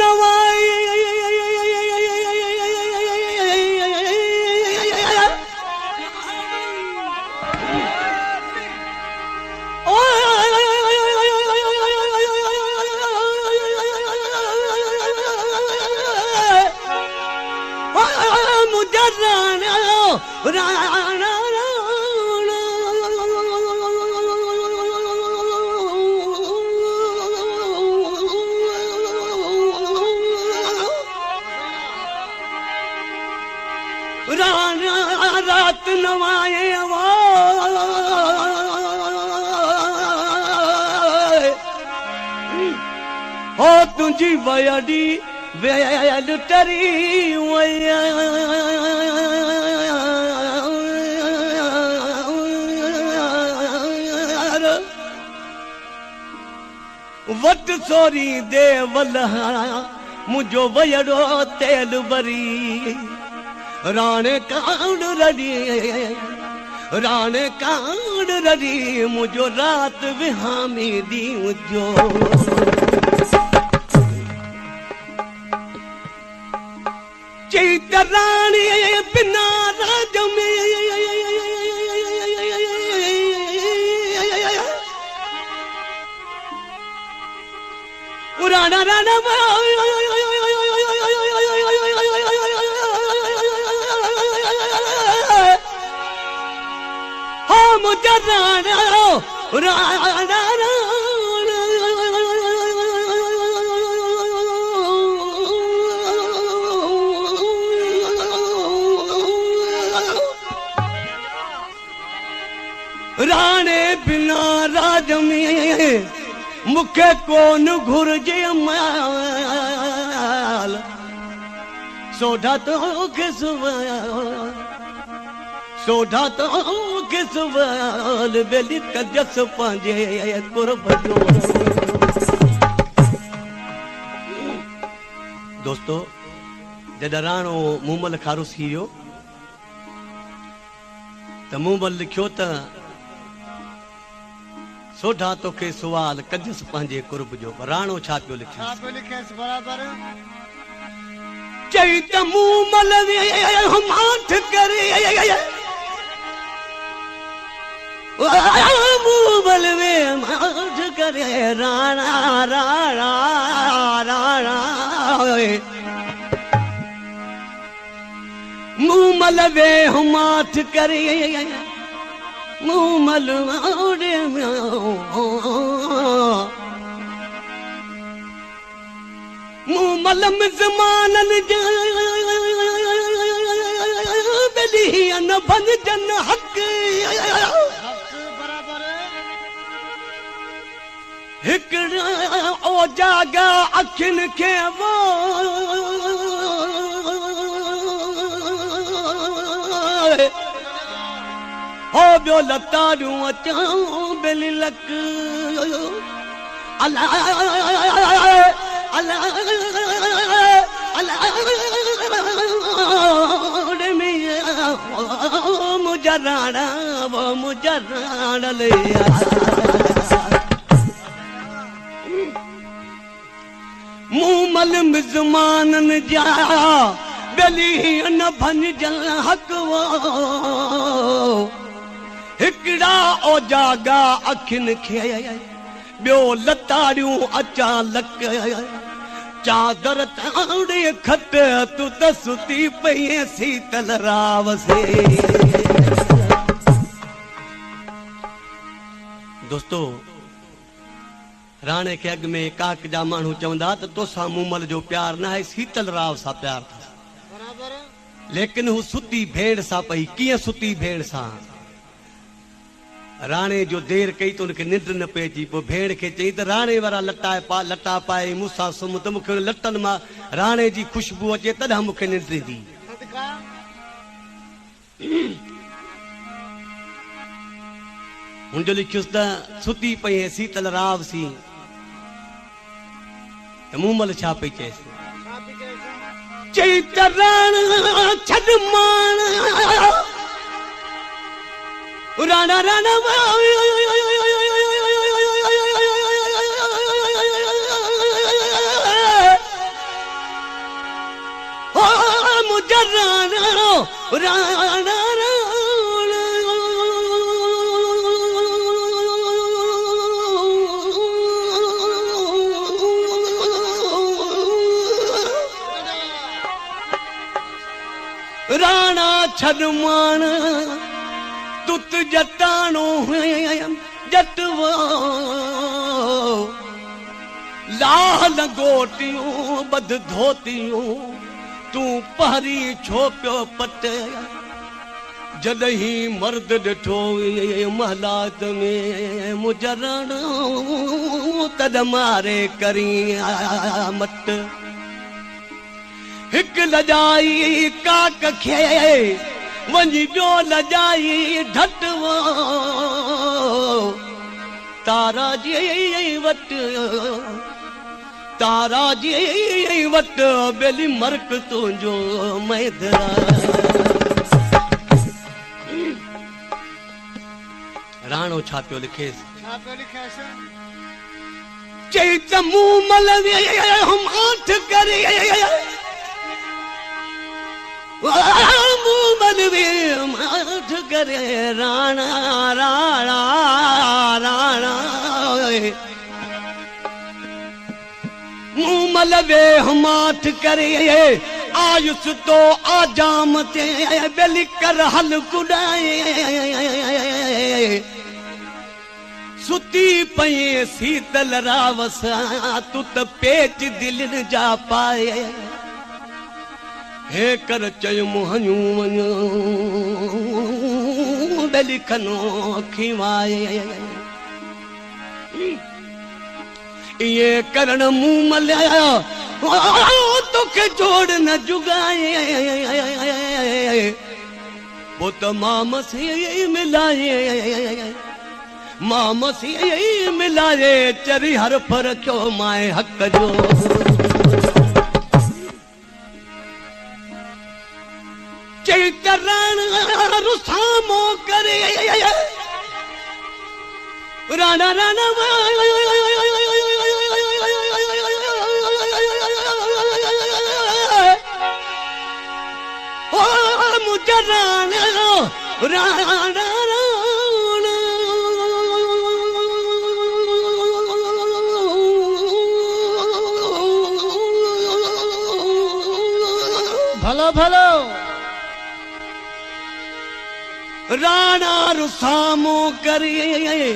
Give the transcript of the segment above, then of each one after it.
नवाई रात नवाए हो तुझी वयडी वेल टरी वया वट सोरी दे वलहा मुझो वयडो तेल बरी राणे कांड रडी मुझो रात विहामी दी मुझो चैत राणी बिना राज में राणा राणा मुझे राणा राणा राणे बिना राज में मुखे कौन घुरजे माल सोढ़ा तो सोढ़ा तो किसवाल बेली कजस पांजे कुर्बजो दोस्तों जॾहिं राणो मूमल खारूस थी वियो त मूमल लिखियो त सोढ़ा तोखे सुवाल कजस पंहिंजे कुर्ब जो राणो छा पियो लिखेसि बराबर चई त मूमल माठ करे मूमल में माठ करे राणा राणा राणा मूमल वे माठ करे मूमल माड़े मूमल मिज़मानन बेली न बन जन हक हिकड़ा ओ जागा अखिन के वो हो बियो लतारू अचाऊं बेली लक अल्लाह अल्लाह मुझे राणा वो मुझे राणा ले मूमल मिज़मानन जा बेली न भन जल हक वो हिकड़ा ओ जागा अखिन खे बियो लतारियूं अचा लक चादर ताड़े खट तू त सुती पई सीतल राव से दोस्तों राणे के अग में काक जा माण्हू चवंदा त तोसां मूमल जो प्यार न आहे सीतल राव सां प्यार था लेकिन हू सुती भेड़ सां पई कीअं सुती भेड़ सां राणे जो देर कई तो उनके निंड न पे अची पोइ भेड़ के चई त राणे वारा लटा पाए मूंसां सुम्ह त मूंखे लटनि मां राणे जी खुशबू अचे तॾहिं मूंखे निंड ईंदी हुनजो लिखियुसि त सुती पई सीतल राव सी त मूमल छा पई चएसि चई त राण छॾ मान राणा राणा राणा छदमान तुत जटाणो जटवो लाल गोटियूं बद धोतियूं तू पहरी छो पियो पट जॾहिं मर्द ॾिठो महलात में मुजरण तद मारे करी मट हिक लजाई काक खे वञी ॿियो लजाई ढटवो तारा जी वट बेली मर्क तुंहिंजो मैदरा राणो छा पियो लिखेसि चई त मूं मलवे हम आठ करे मूं मलवे हम आठ करे राणा राणा राणा मूं मलवे हम आठ करे आयुस तो आजाम ते बेली कर हल कुडाए सुती पई सीतल रावस तू त पेच दिल जा पाए हे कर चयो मुहणियूं वञो बेली खनो खिवाए ये करण मुंह मलिया तोखे जोड़ न जुगाए वो तो माम से मिलाए माम से मिलाए चरी हर फरक्यो माए हक जो चैतरण रुसामो करे राणा राणा मुझे राणा राणा भलो भलो राणा रुसामो करे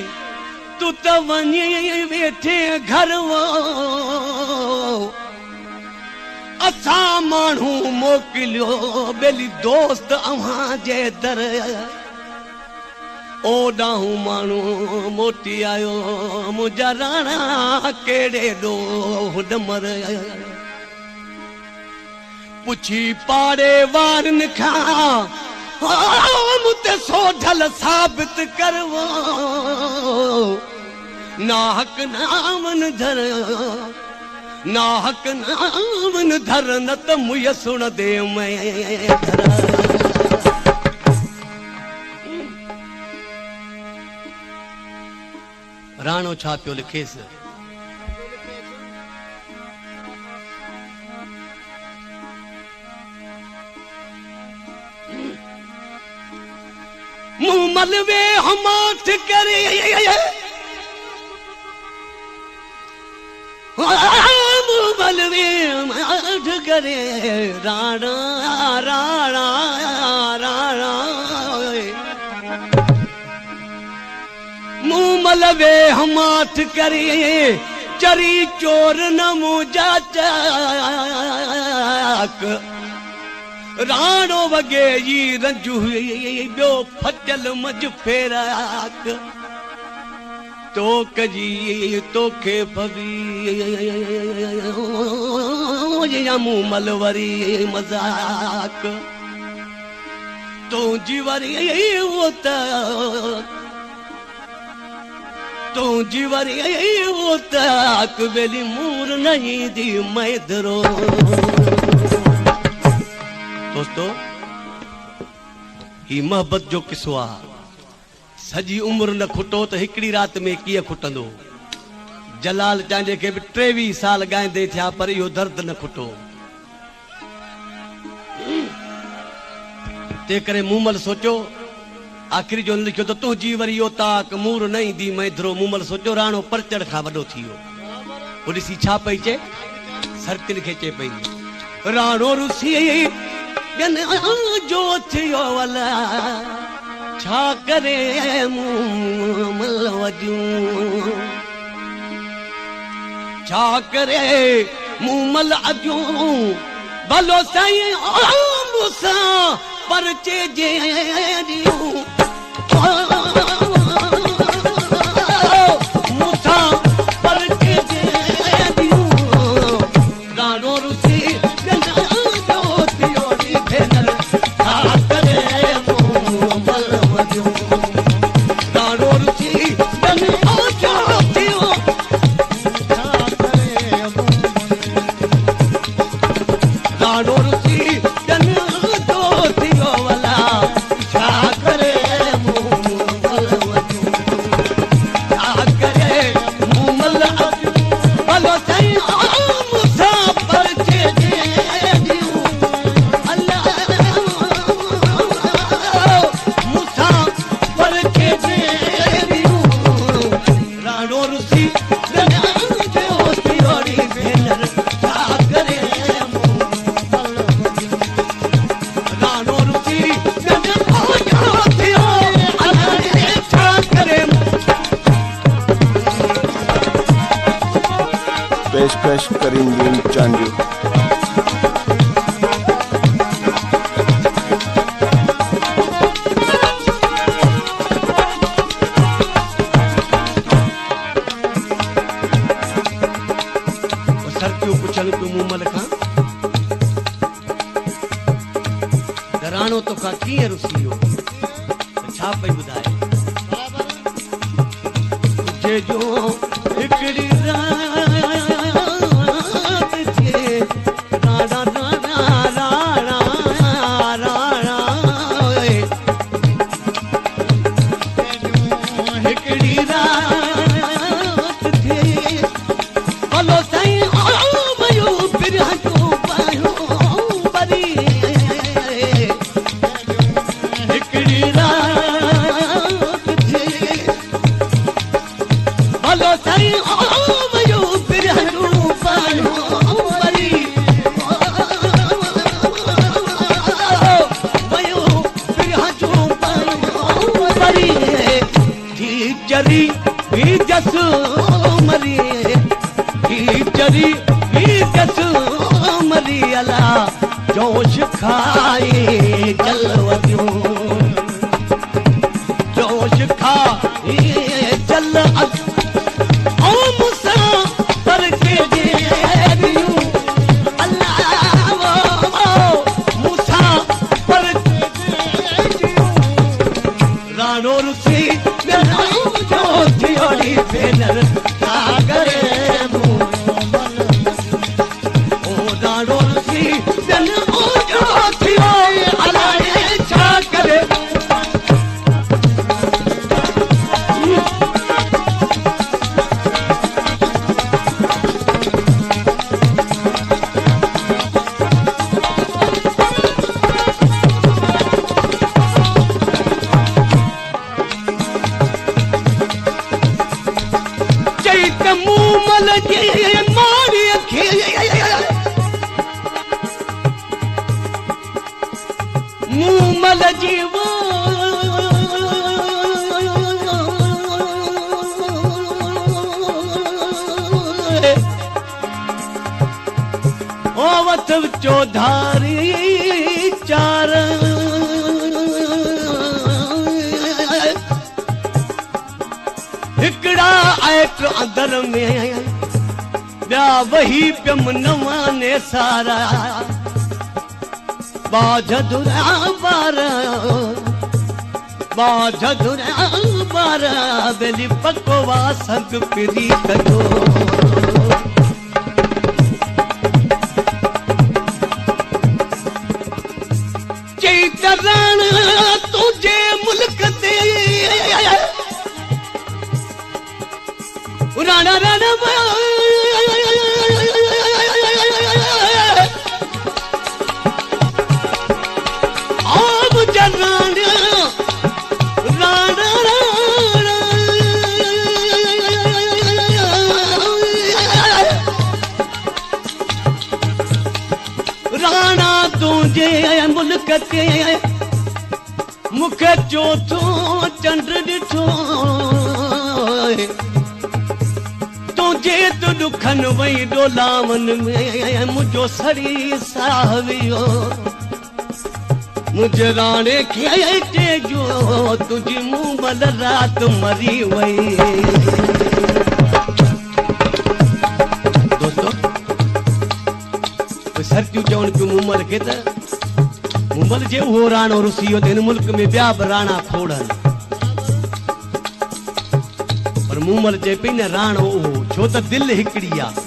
तू त वञे वेठे घर वो असां माण्हू मोकिलियो बेली दोस्त अव्हां जे दर ओॾाहूं माण्हू मोटी आयो मुंहिंजा राणा कहिड़े ॾोह डमर पुछी पाड़े वारनि खां मुते सोढल साबित करवो नाहक नामन धर नाहक नामन धर न त मुय सुण दे मैं धर राणो छा पियो लिखेसि मुंह मलवे हम आठ करे मुंह मलवे हम आठ करे राणा राणा राणा मुंह मलवे हम आठ करे चरी चोर न मुझा चाक राणो वगे जी रंजू ॿियो फटल मज फेराक तोक जी तोखे भवी मूं मलवरी मज़ाक तुंहिंजी वरी वो तुंहिंजी वरी वो तक बेली मूर नहीं दी मैदरो दोस्तों ही मोहब्बत जो किस्सो आहे सजी उम्र न खुटो त हिकड़ी रात में कीअं खुटंदो जलाल चांजे के भी 23 साल गाइंदे थिया पर इहो दर्द न खुटो ते करे मूमल सोचो आखिरी जो लिखियो तो तुझी वरी यो ताक मूर नहीं दी मैं धरो मूमल सोचो राणो परचड़ खां वॾो थियो वो ॾिसी छा पई चे सरकिल खे चे पई राणो रुसी जो थियो वला छा करे मूमल वजूं छा करे मूमल अजूं भलो साईं मूसा परचे जे मूसा परचे जे राणो रुसी जो थियो भेनर छा करे मूमल वजूं राणो रुसी जो थियो राणो रुसी पेशकश करीम चांजू सर क्यों पुछल क्यों मूमल खां राणो तो खां कीअं रुसी वियो छा पई ॿुधाए तुझे जो हिकिड़ी जोश खाए जलवतियूं जोश खाए जल ओ मूसा पर के जेरियूं अल्लाह मूसा पर के जेरियूं राणो रुसी जो थियोड़ी भेनर छा करे राणो रुसी मूमल जी मारी मूमल जीव ओवत चौधारी चार हिकड़ा ऐट अंदर में ॿिया वही पियम नवाने सारा बाझधुरा बार बेली पकोवा संग पिरी कयो चैतरण तुझे मुल्क ते राणा राणा कटे मूंखे चोथो चंड ॾिठो तुंहिंजे तूं ॾुखनि वई डोलावन में मुंहिंजो सड़ी साह वियो मुंहिंजे राणे खे चइजो तुंहिंजी मूमल राति मरी वई सरतियूं चवनि पियूं मूमल खे त मूमल जे उहो राणो रुसी वियो त हिन मुल्क में ॿिया बि राणा खोड़नि पर मूमल चए पई न राणो उहो छो त दिलि हिकिड़ी आहे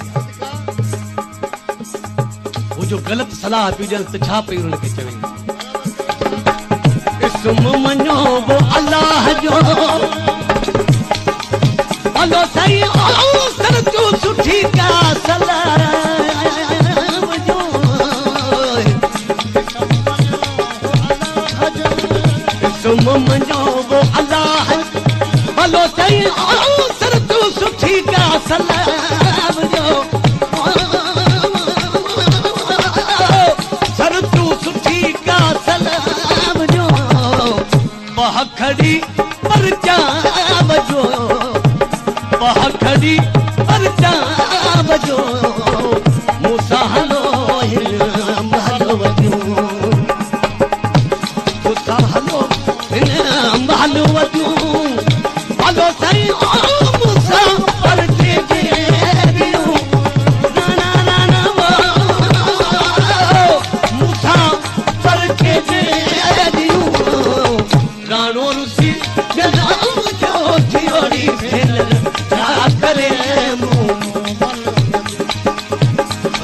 उहो जो ग़लति सलाह पियूं ॾियनि त छा पई हुनखे चवे इस्म मञो वो अल्लाह जो हलो साईं सरतियूं सुठी का सलाह मञो वो अल्लाह भलो सही सर तू सुठी का सलाम जो सर तू सुठी का सलाम जो बहखड़ी पर जाम जो बहखड़ी पर जाम जो मूसा हलो हलो वजो मूसा हलो हलो वजो हलो सही मूसा पर के दियो ना ना ना मूसा पर के दियो राणो रुसी राम जो थियोड़ी फेल क्या करे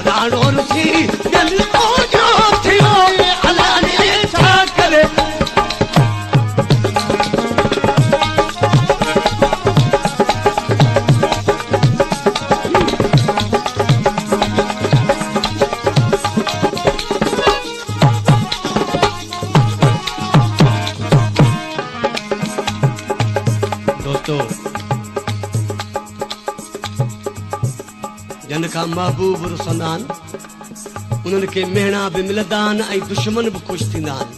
राणो रुसी जो थियो अल्लाह ने छा करे जन का महबूब रुसंदा उन्हनि खे मेहणा बि मिलंदा आहिनि ऐं दुश्मन बि ख़ुशि थींदा आहिनि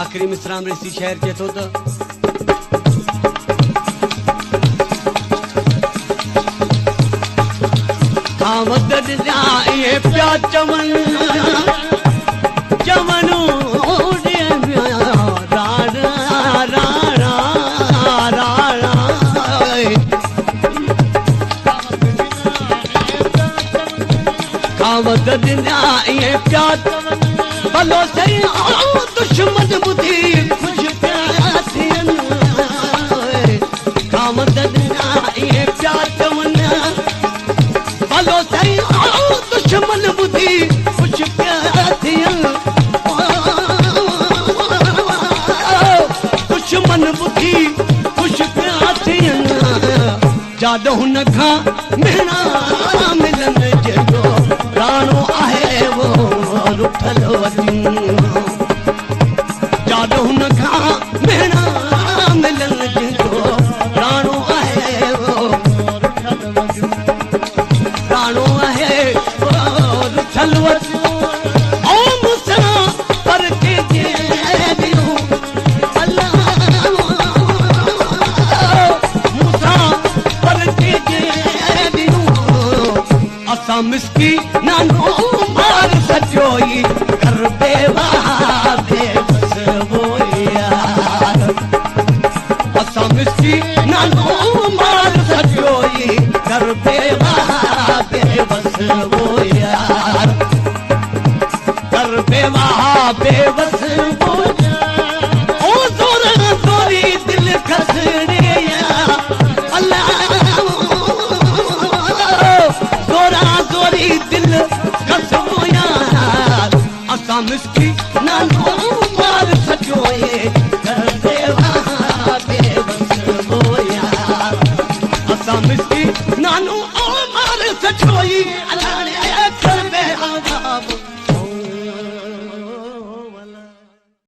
आख़िरी मिसरा में सी शहर चए थो त खावत ॾिना इहे पिया चवनि चवनि खावत ॾिना इहे पिया भलो सही दुश्मन ॿुधी ख़ुशि पिया थियनि खावत ॾिना इहे पिया चवनि भलो सही दुश्मन ॿुधी ख़ुशि पिया थियनि दुश्मन ॿुधी ख़ुशि पिया थियनि जाॾो हुन खां मेहणा मिलनि जो राणो आहे वो रुठल वतियूं जाॾो हुन खां मेहणा मिलनि जो राणो आहे वो राणो आहे वो रुठल वतियूं ओ मूसा पर के दियो अल्लाह मूसा पर के दियो असां मिस्की नानो मार सजोई कर बेवस वो यार असां मिस्की नानो मार सजोई कर बेवस वो यार कर बेवस वो ओ जोरा जोरी दिल खसड़े अल्लाह जोरा जोरी दिल खसमो यार असां मिस्की नानो मार सजोए कर बेवस वो यार असां मिस्की नानो मार सजोई